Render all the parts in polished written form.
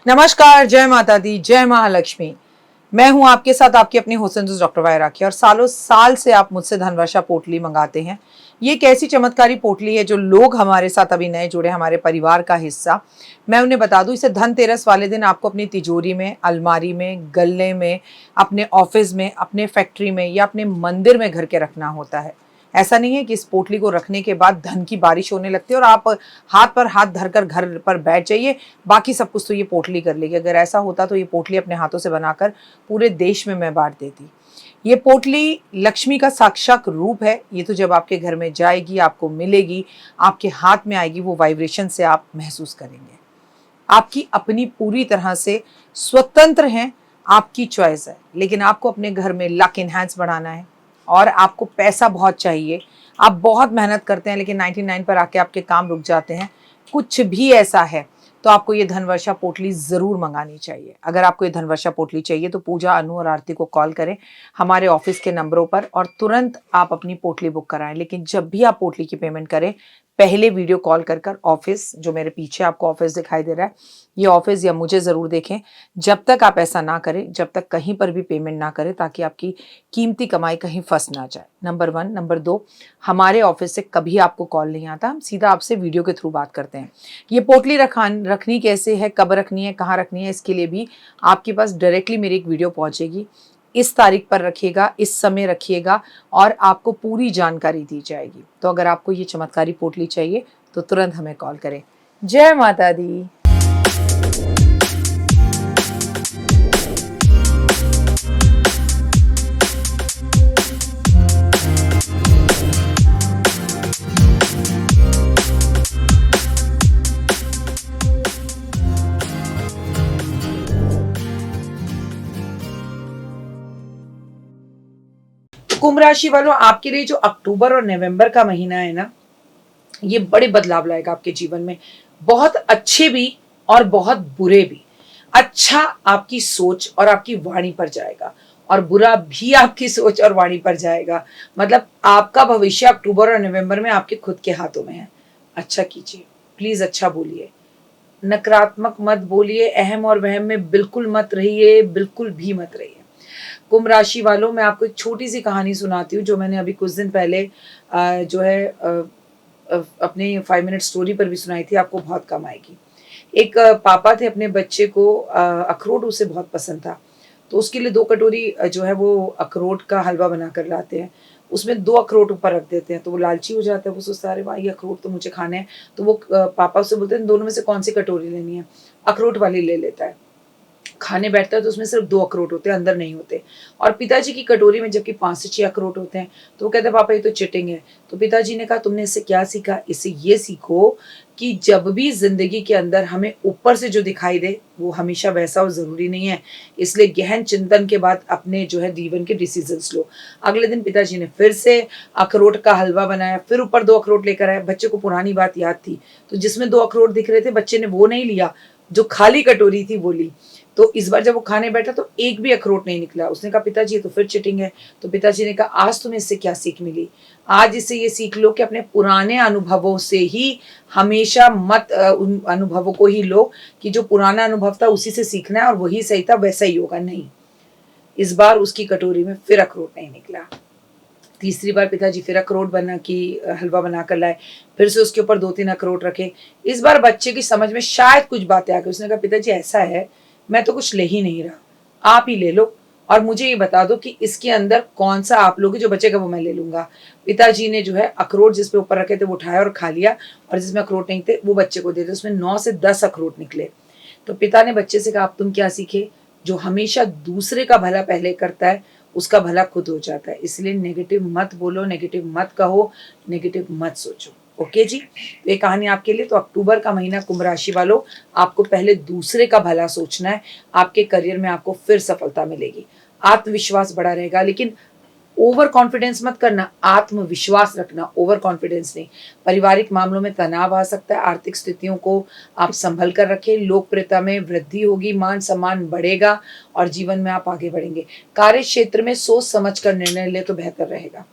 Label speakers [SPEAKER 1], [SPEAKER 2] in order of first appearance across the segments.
[SPEAKER 1] नमस्कार, जय माता दी, जय महालक्ष्मी। मैं हूं आपके साथ आपकी अपनी हुसैन डॉक्टर वाय राखी और सालों साल से आप मुझसे धनवर्षा पोटली मंगाते हैं। ये एक ऐसी चमत्कारी पोटली है जो लोग हमारे साथ अभी नए जुड़े, हमारे परिवार का हिस्सा। मैं उन्हें बता दूं, इसे धनतेरस वाले दिन आपको अपनी तिजोरी में, अलमारी में, गल्ले में, अपने ऑफिस में, अपने फैक्ट्री में या अपने मंदिर में घर के रखना होता है। ऐसा नहीं है कि इस पोटली को रखने के बाद धन की बारिश होने लगती है और आप हाथ पर हाथ धरकर घर पर बैठ जाइए, बाकी सब कुछ तो ये पोटली कर लेगी। अगर ऐसा होता तो ये पोटली अपने हाथों से बनाकर पूरे देश में मैं बांट देती। ये पोटली लक्ष्मी का साक्षात रूप है। ये तो जब आपके घर में जाएगी, आपको मिलेगी, आपके हाथ में आएगी, वो वाइब्रेशन से आप महसूस करेंगे। आपकी अपनी पूरी तरह से स्वतंत्र हैं, आपकी चॉइस है। लेकिन आपको अपने घर में लक इनहैंस बढ़ाना है और आपको पैसा बहुत चाहिए। आप बहुत मेहनत करते हैं लेकिन 99 पर आके आपके काम रुक जाते हैं। कुछ भी ऐसा है तो आपको ये धनवर्षा पोटली ज़रूर मंगानी चाहिए। अगर आपको ये धनवर्षा पोटली चाहिए तो पूजा, अनु और आरती को कॉल करें हमारे ऑफिस के नंबरों पर और तुरंत आप अपनी पोटली बुक कराएं। लेकिन जब भी आप पोटली की पेमेंट करें, पहले वीडियो कॉल कर ऑफिस, जो मेरे पीछे आपको ऑफिस दिखाई दे रहा है, ये ऑफिस या मुझे ज़रूर देखें। जब तक आप ऐसा ना करें, जब तक कहीं पर भी पेमेंट ना करें, ताकि आपकी कीमती कमाई कहीं फंस ना जाए। नंबर 1। नंबर 2, हमारे ऑफिस से कभी आपको कॉल नहीं आता, हम सीधा आपसे वीडियो के थ्रू बात करते हैं। ये पोटली रखनी कैसे है, कब रखनी है, कहाँ रखनी है, इसके लिए भी आपके पास डायरेक्टली मेरी एक वीडियो पहुँचेगी। इस तारीख पर रखिएगा, इस समय रखिएगा और आपको पूरी जानकारी दी जाएगी। तो अगर आपको ये चमत्कारी पोटली चाहिए तो तुरंत हमें कॉल करें। जय माता दी। कुंभ राशि वालों, आपके लिए जो अक्टूबर और नवंबर का महीना है ना, ये बड़े बदलाव लाएगा आपके जीवन में। बहुत अच्छे भी और बहुत बुरे भी। अच्छा आपकी सोच और आपकी वाणी पर जाएगा और बुरा भी आपकी सोच और वाणी पर जाएगा। मतलब आपका भविष्य अक्टूबर और नवंबर में आपके खुद के हाथों में है। अच्छा कीजिए, प्लीज अच्छा बोलिए, नकारात्मक मत बोलिए, अहम और वहम में बिल्कुल मत रहिए, बिल्कुल भी मत रहिए। कुंभ राशि वालों, मैं आपको एक छोटी सी कहानी सुनाती हूँ जो मैंने अभी कुछ दिन पहले जो है अपने 5 मिनट स्टोरी पर भी सुनाई थी। आपको बहुत कम आएगी। एक पापा थे, अपने बच्चे को अखरोट उसे बहुत पसंद था, तो उसके लिए 2 कटोरी जो है वो अखरोट का हलवा बना कर लाते हैं। उसमें 2 अखरोट ऊपर रख देते हैं तो वो लालची हो जाता है। वो सोचता है अरे वाह, ये अखरोट तो मुझे खाने हैं। तो वो पापा उससे बोलते हैं दोनों में से कौन सी कटोरी लेनी है। अखरोट वाली ले लेता है। खाने बैठता है तो उसमें सिर्फ 2 अखरोट होते हैं, अंदर नहीं होते। और पिताजी की कटोरी में जबकि 5 से 6 अखरोट होते हैं। तो वो कहते हैं पापा ये तो चिटिंग है। तो पिताजी ने कहा तुमने इससे क्या सीखा? इससे ये सीखो कि जब भी जिंदगी के अंदर हमें ऊपर से जो दिखाई दे वो हमेशा वैसा और जरूरी नहीं है। इसलिए गहन चिंतन के बाद अपने जो है जीवन के डिसीजंस लो। अगले दिन पिताजी ने फिर से अखरोट का हलवा बनाया, फिर ऊपर 2 अखरोट लेकर आए। बच्चे को पुरानी बात याद थी, तो जिसमें 2 अखरोट दिख रहे थे बच्चे ने वो नहीं लिया, जो खाली कटोरी थी वो ली। तो इस बार जब वो खाने बैठा तो एक भी अखरोट नहीं निकला। उसने कहा पिताजी ये तो फिर चिटिंग है। तो पिताजी ने कहा आज तुम्हें इससे क्या सीख मिली? आज इससे ये सीख लो कि अपने पुराने अनुभवों से ही हमेशा मत उन अनुभवों को ही लो कि जो पुराना अनुभव था उसी से सीखना है और वही सही था वैसा ही होगा। नहीं, इस बार उसकी कटोरी में फिर अखरोट नहीं निकला। तीसरी बार पिताजी फिर अखरोट बना की हलवा बना कर लाए, फिर से उसके ऊपर 2-3 अखरोट रखे। इस बार बच्चे की समझ में शायद कुछ बातें आ गई। उसने कहा पिताजी ऐसा है, मैं तो कुछ ले ही नहीं रहा, आप ही ले लो और मुझे ये बता दो कि इसके अंदर कौन सा आप लोगे, जो बचेगा वो मैं ले लूंगा। पिताजी ने जो है अखरोट जिसपे ऊपर रखे थे वो उठाया और खा लिया और जिसमें अखरोट नहीं थे वो बच्चे को दे दिए। उसमें 9 से 10 अखरोट निकले। तो पिता ने बच्चे से कहा अब तुम क्या सीखे? जो हमेशा दूसरे का भला पहले करता है उसका भला खुद हो जाता है। इसलिए नेगेटिव मत बोलो, नेगेटिव मत कहो, नेगेटिव मत सोचो। ओके जी, तो ये कहानी आपके लिए। तो अक्टूबर का महीना कुंभ राशि वालों, आपको पहले दूसरे का भला सोचना है। आपके करियर में आपको फिर सफलता मिलेगी, आत्मविश्वास बढ़ा रहेगा। लेकिन ओवर कॉन्फिडेंस मत करना, आत्मविश्वास रखना, ओवर कॉन्फिडेंस नहीं। पारिवारिक मामलों में तनाव आ सकता है, आर्थिक स्थितियों को आप संभल कर रखें। लोकप्रियता में वृद्धि होगी, मान सम्मान बढ़ेगा और जीवन में आप आगे बढ़ेंगे। कार्य क्षेत्र में सोच समझ कर निर्णय ले तो बेहतर रहेगा।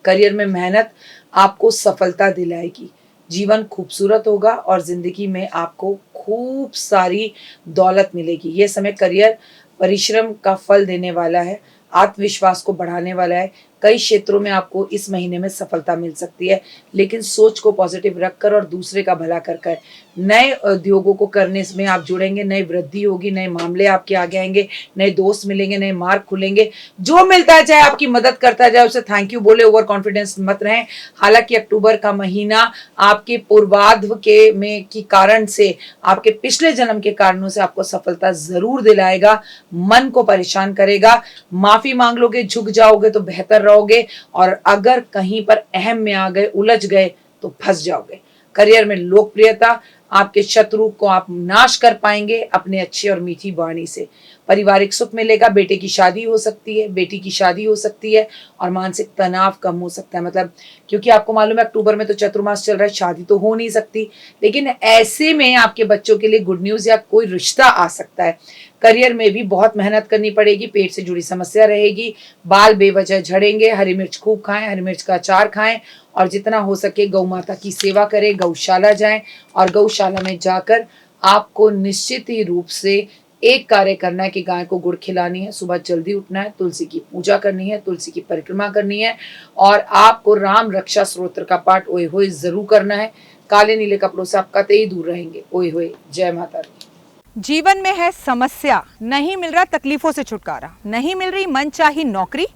[SPEAKER 1] करियर में मेहनत आपको सफलता दिलाएगी। जीवन खूबसूरत होगा और जिंदगी में आपको खूब सारी दौलत मिलेगी। ये समय करियर परिश्रम का फल देने वाला है, आत्मविश्वास को बढ़ाने वाला है। कई क्षेत्रों में आपको इस महीने में सफलता मिल सकती है, लेकिन सोच को पॉजिटिव रखकर और दूसरे का भला कर कर नए उद्योगों को करने में आप जुड़ेंगे, नई वृद्धि होगी, नए मामले आपके आगे आएंगे, नए दोस्त मिलेंगे, नए मार्ग खुलेंगे। जो मिलता है चाहे आपकी मदद करता जाए, उसे थैंक यू बोले, ओवर कॉन्फिडेंस मत रहें। हालांकि अक्टूबर का महीना आपके पूर्वाध्व के में की कारण से, आपके पिछले जन्म के कारणों से आपको सफलता जरूर दिलाएगा, मन को परेशान करेगा। माफी मांग लोगे, झुक जाओगे तो बेहतर रहोगे, और अगर कहीं पर अहम में आ गए, उलझ गए तो फंस जाओगे। करियर में लोकप्रियता, आपके शत्रु को आप नाश कर पाएंगे अपने अच्छी और मीठी वाणी से। पारिवारिक सुख मिलेगा, बेटे की शादी हो सकती है, बेटी की शादी हो सकती है, और मानसिक तनाव कम हो सकता है। मतलब क्योंकि आपको मालूम है अक्टूबर में तो चतुर्मास चल रहा है, शादी तो हो नहीं सकती, लेकिन ऐसे में आपके बच्चों के लिए गुड न्यूज या कोई रिश्ता आ सकता है। करियर में भी बहुत मेहनत करनी पड़ेगी, पेट से जुड़ी समस्या रहेगी, बाल बेवजह झड़ेंगे। हरी मिर्च खूब खाएं, हरी मिर्च का अचार खाएं, और जितना हो सके गौ माता की सेवा करें, गौशाला जाएं, और गौशाला में जाकर आपको निश्चित ही रूप से एक कार्य करना है कि गाय को गुड़ खिलानी है, सुबह जल्दी उठना है, तुलसी की पूजा करनी है, तुलसी की परिक्रमा करनी है, और आपको राम रक्षा स्तोत्र का पाठ ओए होए जरूर करना है। काले नीले कपड़ों से आप कतई दूर रहेंगे। ओए होए। जय माता दी।
[SPEAKER 2] जीवन में है समस्या, नहीं मिल रहा तकलीफों से छुटकारा, नहीं मिल रही मनचाही नौकरी,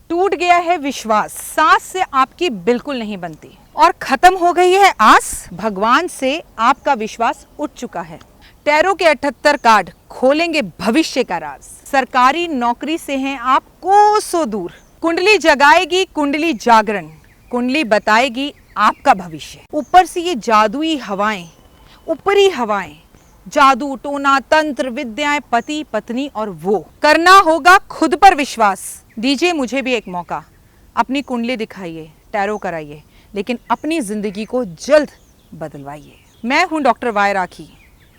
[SPEAKER 2] टूट गया है विश्वास, सांस से आपकी बिल्कुल नहीं बनती, और खत्म हो गई है आस, भगवान से आपका विश्वास उठ चुका है। टैरो के 78 कार्ड खोलेंगे भविष्य का राज। सरकारी नौकरी से हैं आप कोसों दूर, कुंडली जगाएगी कुंडली जागरण, कुंडली बताएगी आपका भविष्य। ऊपर से ये जादुई हवाएं, ऊपरी हवाएं, जादू टोना तंत्र विद्याएं, पति पत्नी और वो, करना होगा खुद पर विश्वास। दीजिए मुझे भी एक मौका, अपनी कुंडली दिखाइए, टैरो कराइए, लेकिन अपनी जिंदगी को जल्द बदलवाइए। मैं हूं डॉक्टर वाई राखी।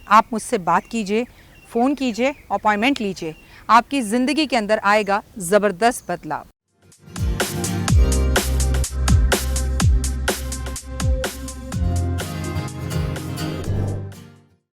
[SPEAKER 2] आप मुझसे बात कीजिए, फ़ोन कीजिए, अपॉइंटमेंट लीजिए, आपकी ज़िंदगी के अंदर आएगा ज़बरदस्त बदलाव।